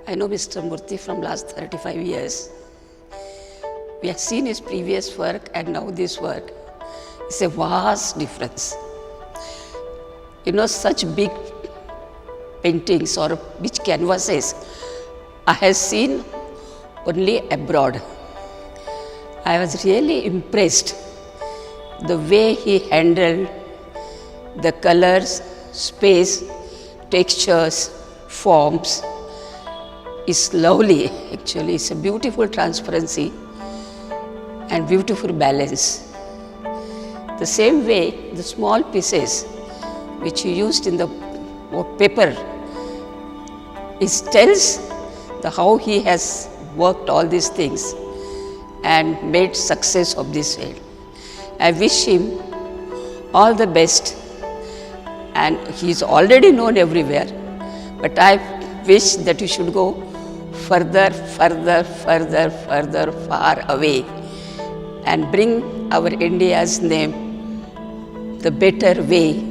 I know Mr. Murthy from last 35 years. We have seen his previous work and now this work. It's a vast difference. You know, such big paintings or big canvases I have seen only abroad. I was really impressed the way he handled the colors, space, textures, forms. Is lovely actually. It's a beautiful transparency and beautiful balance. The same way, the small pieces which he used in the paper, it tells how he has worked all these things and made success of this field. I wish him all the best, and he is already known everywhere, but I wish that he should go further, far away and bring our India's name the better way